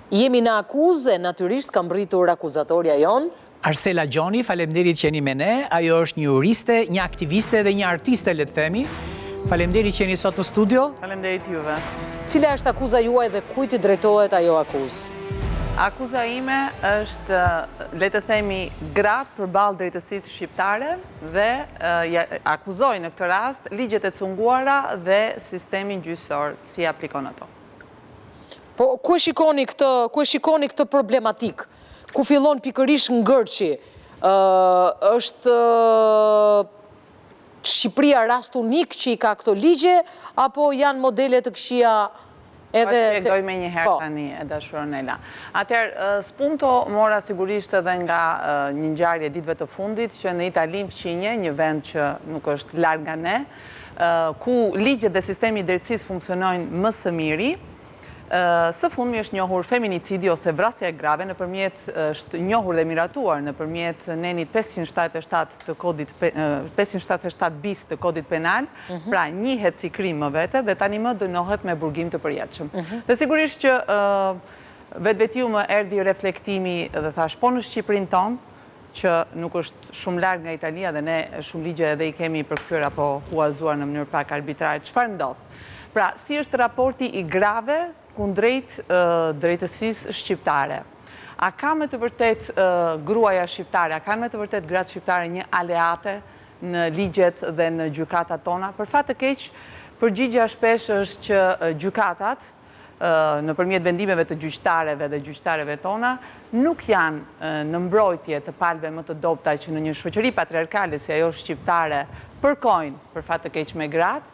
Jemi në akuzë, natyrisht kam mbritur akuzatorja jonë. Arsela Gjoni, faleminderit që jeni me ne. Ajo është një juriste, një aktiviste dhe një artiste, le të themi. Faleminderit që jeni sot në studio. Faleminderit juve. Cila është akuza juaj dhe kujt i drejtohet ajo akuzë? Akuza ime është, le të themi, gratë përballë drejtësisë shqiptare dhe akuzoj në këtë rast ligjet e cunguara dhe sistemin gjyqësor si aplikon ato. Po, ku e shikoni këtë problematik? Ku fillon pikërisht ngërçi? Është Shqipëria rast unik që i ka këto ligje, apo janë modele të këqija edhe... Po shpjegoj me një herë tani, e dashur Nela. Atëherë, spunto mora sigurisht edhe nga një ngjarje ditëve të fundit, që në Itali fqinje, një vend që nuk është larg nga ne, ku ligjet dhe sistemi i drejtësisë funksionojnë më së miri. Së fundmi është njohur feminicidi ose vrasja e grave është njohur dhe miratuar nëpërmjet nenit 577 të kodit 577 bis të kodit penal, pra njihet si krim më vete dhe tani më dënohet me burgim të përjetshëm. Dhe sigurisht që vetvetiu më erdhi reflektimi dhe thash, po në Shqipërinë tonë, që nuk është shumë larg nga Italia dhe ne shumë ligje edhe i kemi përkthyer apo huazuar në mënyrë pak arbitrare, çfarë ndodh? Pra, si është raporti i grave kundrejt drejtësisë shqiptare? A ka me të vërtet gruaja shqiptare, a ka me të vërtet gratë shqiptare një aleate në ligjet dhe në gjykatat tona? Për fat të keq, përgjigja shpesh është që gjykatat, nëpërmjet vendimeve të gjyqtareve dhe gjyqtareve tona, nuk janë në mbrojtje të palëve më të dobta që në një shoqëri patriarkale si ajo shqiptare përkojnë për fat të keq me gratë,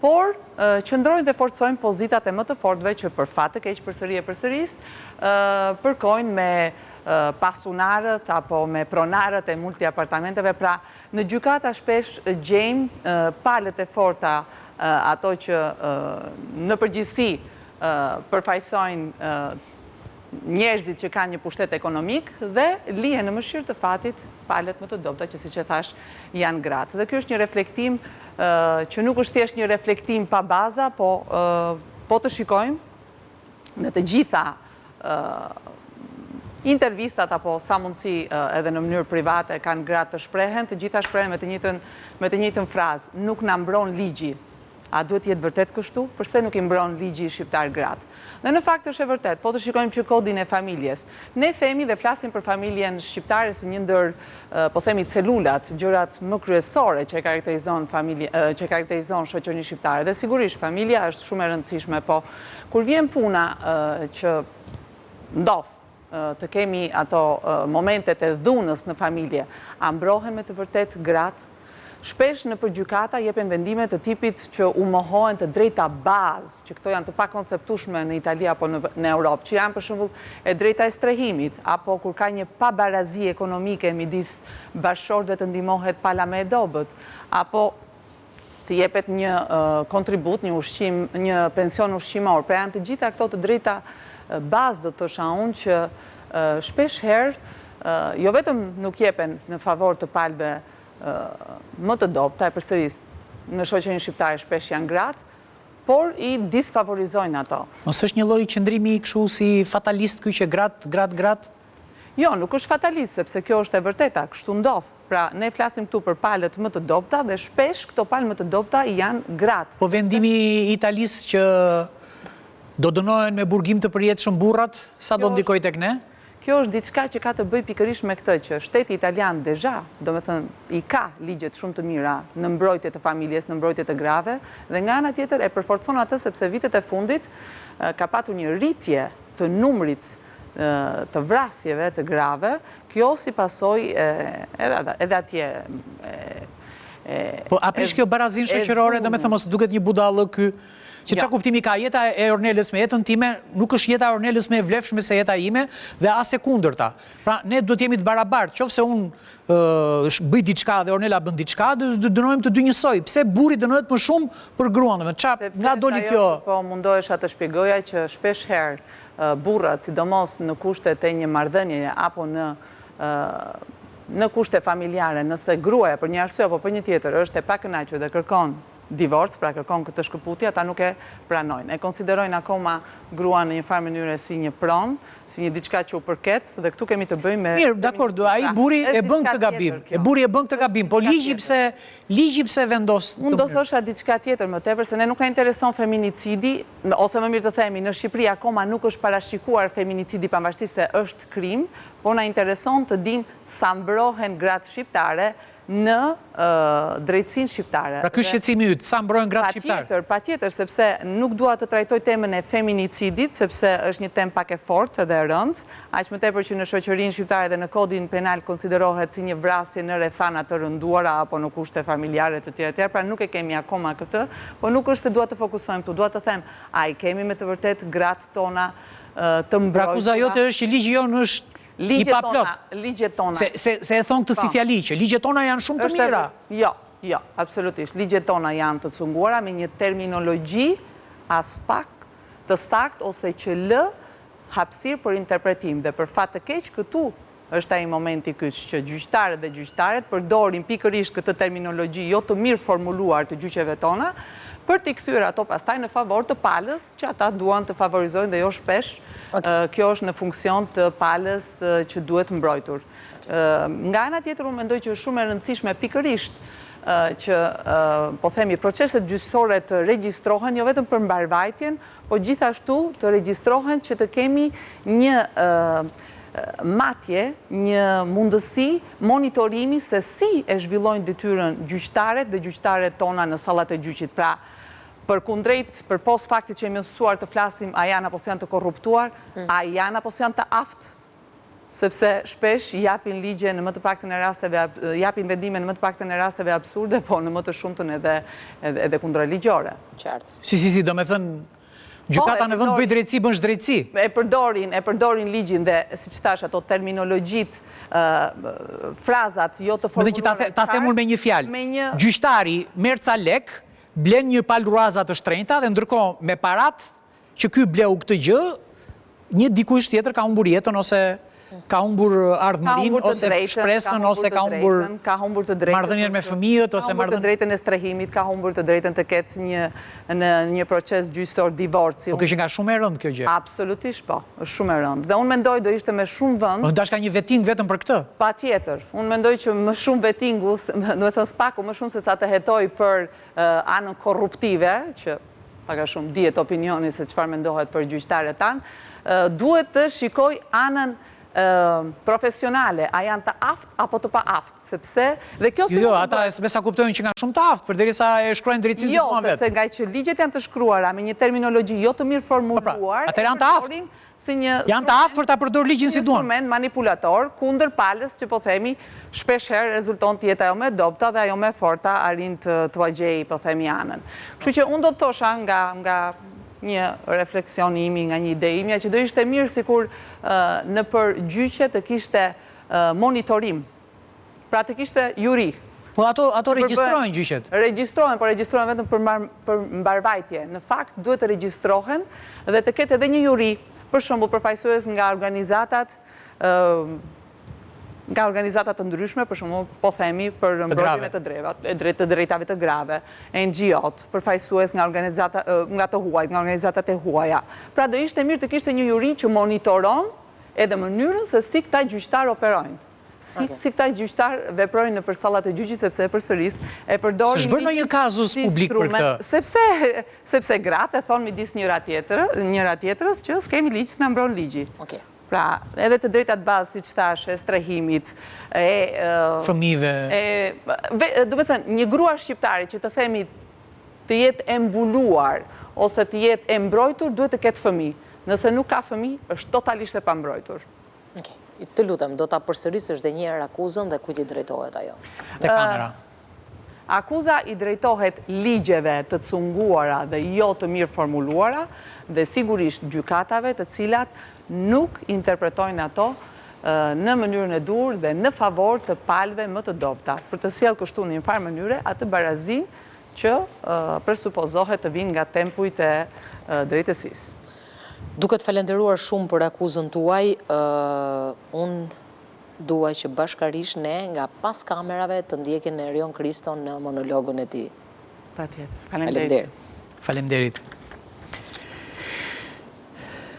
por qëndrojnë dhe forcojnë pozitat e më të fortëve që për fat të keq përsëri e përsëris përkojnë me pasunarët apo me pronarët e multiapartamenteve. Pra, në gjykata shpesh gjejmë palët e forta, ato që në përgjithësi përfaqësojnë njerëzit që kanë një pushtet ekonomik dhe lihen në mëshirë të fatit palët më të dobta që, siç e thash, janë gratë. Dhe kjo është një reflektim që nuk është thjesht një reflektim pa baza, po të shikojmë në të gjitha intervistat apo sa mundësi edhe në mënyrë private kanë gratë të shprehen, të gjitha shprehen me të njëjtën frazë, nuk na mbron ligji. A duhet jetë vërtet kështu? Përse nuk i mbron ligji shqiptar gratë? Dhe në fakt është e vërtet, po të shikojmë që kodin e familjes. Ne themi dhe flasim për familjen shqiptare si një ndër, po themi, celulat, gjërat më kryesore që karakterizon shoqërinë shqiptare. Dhe sigurisht, familja është shumë e rëndësishme, po kur vjen puna që ndodh të kemi ato momentet e dhunës në familje, a mbrohen me të vërtet gratë? Shpesh në përgjykata jepen vendime të tipit që u mohohen të drejta bazë, që këto janë të pakonceptueshme në Itali apo në Europë, që janë për shembull e drejta e strehimit, apo kur ka një pabarazi ekonomike midis bashkëshortëve të ndihmohet pala me e dobët, apo të jepet një kontribut, një ushqim, një pension ushqimor. Pra janë të gjitha këto të drejta bazë, do të thosha unë, që shpesh herë jo vetëm nuk jepen në favor të palëve më të dobta, e përsëris në shoqërinë shqiptare shpesh janë gratë, por i disfavorizojnë ato. Mos është një lloj qëndrimi kështu si fatalist ky që gratë? Jo, nuk është fatalist, sepse kjo është e vërteta, kështu ndodh. Pra, ne flasim këtu për palët më të dobta dhe shpesh këto palë më të dobta janë gratë. Po vendimi i Italisë që do dënohen me burgim të përjetshëm burrat, sa do ndikojë tek ne? Kjo është diçka që ka të bëjë pikërisht me këtë që shteti italian deja, domethënë i ka ligjet shumë të mira në mbrojtje të familjes, në mbrojtje të grave, dhe nga ana tjetër e përforcon atë sepse vitet e fundit ka patur një rritje të numrit të vrasjeve të grave, kjo si pasojë edhe atje. Po a prish kjo barazin shoqërore, domethënë mos duket një budallë ky? Që qa kuptimi ka jeta e Ornelës me jetën time, nuk është jeta e Ornelës me vlefshme se jeta ime dhe as e kundërta. Pra, ne duhet jemi të barabartë, qofse unë bëj diçka dhe Ornela bën diçka, dënojmë të dy njësoj. Pse burri dënohet më shumë për gruan? Nga doli kjo? Po mundohesha të shpjegoja që shpesh herë burrat, sidomos në kushtet e një marrëdhënie apo në kushte familjare, nëse gruaja për një arsye apo për një tjetër është e pakënaqur dhe kërkon divorc, pra kërkon këtë shkëputje, ata nuk e pranojnë. E konsiderojnë akoma gruan në një farë mënyre si një pronë, si një diçka që u përket, dhe këtu kemi të bëjmë me... Mirë, dakord, ai buri e bën këtë gabim. E buri e bën këtë gabim, po ligji pse vendos... Unë do thosha diçka tjetër më tepër, se ne nuk na intereson feminicidi, ose më mirë të themi, në Shqipëri akoma nuk është parashikuar feminicidi pavarësisht se është krim, po na intereson të dim sa mbrohen gratë shqiptare në drejtësinë shqiptare. Pra ky shqetësimi yt, sa mbrohen gratë shqiptare? Patjetër, sepse nuk dua të trajtoj temën e feminicidit, sepse është një temë pak e fortë dhe e rëndë, aq më tepër që në shoqërinë shqiptare dhe në kodin penal konsiderohet si një vrasje në rrethana të rënduara apo në kushte familjare të tjera, pra nuk e kemi akoma këtë, po nuk është se dua të fokusojmë këtu, dua të them, a i kemi me të vërtet gratë tona të mbrojtura? Pra akuza jote është që ligji jonë është i paplot. Ligjet tona. Se e thonë këtë si fjali, që ligjet tona janë shumë të mira. Jo, absolutisht. Ligjet tona janë të cunguara me një terminologji as pak të sakt ose që lë hapësirë për interpretim. Dhe për fat të keq, këtu është ai momenti kyç që gjyqtarët dhe gjyqtaret përdorin pikërisht këtë terminologji jo të mirë formuluar të gjyqeve tona, për t'i kthyer ato pastaj në favor të palës që ata duan të favorizojnë dhe jo shpesh. Kjo është në funksion të palës që duhet mbrojtur. Nga ana tjetër, unë mendoj që është shumë e rëndësishme pikërisht që, po themi, proceset gjyqësore të regjistrohen, jo vetëm për mbarvajtjen, po gjithashtu të regjistrohen që të kemi një matje, një mundësi monitorimi se si e zhvillojnë detyrën gjyqtaret dhe gjyqtaret tona në sallat e gjyqit. Pra, për kundrejt, për pos faktit që jemi mësuar të flasim a janë apo janë të korruptuar, a janë apo janë të aftë, sepse shpesh japin ligje në më të paktën e rasteve, japin vendime në më të paktën e rasteve absurde, po në më të shumtën edhe kundërligjore. Qartë. Si, do me thënë, gjykata në vend bëj drejtësi, bën drejtësi. E përdorin ligjin dhe, si që thash, ato terminologjit, frazat, jo të formuluar. Më dhe që ta themur me një fjalë. Gjyqtari merr ca lek, blen një palruaza të shtrenjta dhe ndërkohë me parat që ky bleu këtë gjë, një dikush tjetër ka humbur jetën ose ka humbur ardhmërinë ose shpresën ose ka humbur marrëdhënien me fëmijët ose ka humbur të drejtën e strehimit, ka humbur të drejtën të ketë një proces gjyqësor divorci. Po që nga shumë e rëndë kjo gjë. Absolutisht po, është shumë e rëndë. Dhe unë mendoj do ishte me shumë vend. Unë dashka një vetting vetëm për këtë. Patjetër. Unë mendoj që më shumë vettingu, do të thënë spaku më shumë se sa të hetoj për anën korruptive, që paka shumë dihet opinioni se çfarë mendohet për gjyqtarët tanë, duhet të shikoj anën profesionale, a janë të aft apo të pa aft, sepse dhe kjo se jo, ata besa kuptojnë që nga shumë të aft, përderisa e shkruajnë drejtësinë si thua vetë. Jo, sepse nga që ligjet janë të shkruara me një terminologji jo të mirë formuluar, atëherë janë të aft. Janë të aft për ta përdorur ligjin si duan. Instrument manipulator kundër palës që po themi shpesh herë rezulton të jetë ajo më dobta dhe ajo më forta arrin të agjej po themi anën. Kështu që unë do të thosha nga një refleksion imi, nga një ide imja, që do ishte mirë sikur në për gjyqe të kishte monitorim, pra të kishte juri. Po ato regjistrojnë gjyqet? Regjistrojnë, po regjistrojnë vetëm për mbarvajtje. Në fakt, duhet të regjistrohen dhe të ketë edhe një juri, për shembull përfaqësues nga organizatat të ndryshme, për shembull, po themi, për mbrojtjen të drejtave të grave, NGO-t, përfaqësues nga të huajt, nga organizatat e huaja. Pra do ishte mirë të kishte një juri që monitoron edhe mënyrën se si këta gjyqtar operojnë. Si këta gjyqtar veprojnë në për sallat e gjyqit, sepse përsëris e përdorin... Se shbërë në një kazus publik për këtë? Sepse gratë e thonë midis njëra tjetërës që s'kemi ligjë, s'na mbron ligji. Pra, edhe të drejtat bazë, si që thash, e strehimit, fëmijëve. Do me thënë, një grua shqiptare që të themi të jetë e mbuluar, ose të jetë e mbrojtur, duhet të ketë fëmijë. Nëse nuk ka fëmijë, është totalisht e pambrojtur. Të lutem, do ta përsërisësh edhe një herë akuzën dhe kujt i drejtohet ajo? Te kamera. Akuza i drejtohet ligjeve të cunguara dhe jo të mirë formuluara dhe sigurisht gjykatave të cilat nuk interpretojnë ato në mënyrën e dur dhe në favor të palëve më të dobta. Për të sjellë kështu në një farë mënyre atë barazin që presupozohet të vinë nga tempujt e drejtësisë. Duke të falenderuar shumë për akuzën tuaj, unë duaj që bashkërisht ne nga pas kamerave të ndjekin Erion Kriston në monologun e tij. Patjetër. Faleminderit. Faleminderit. Faleminderit.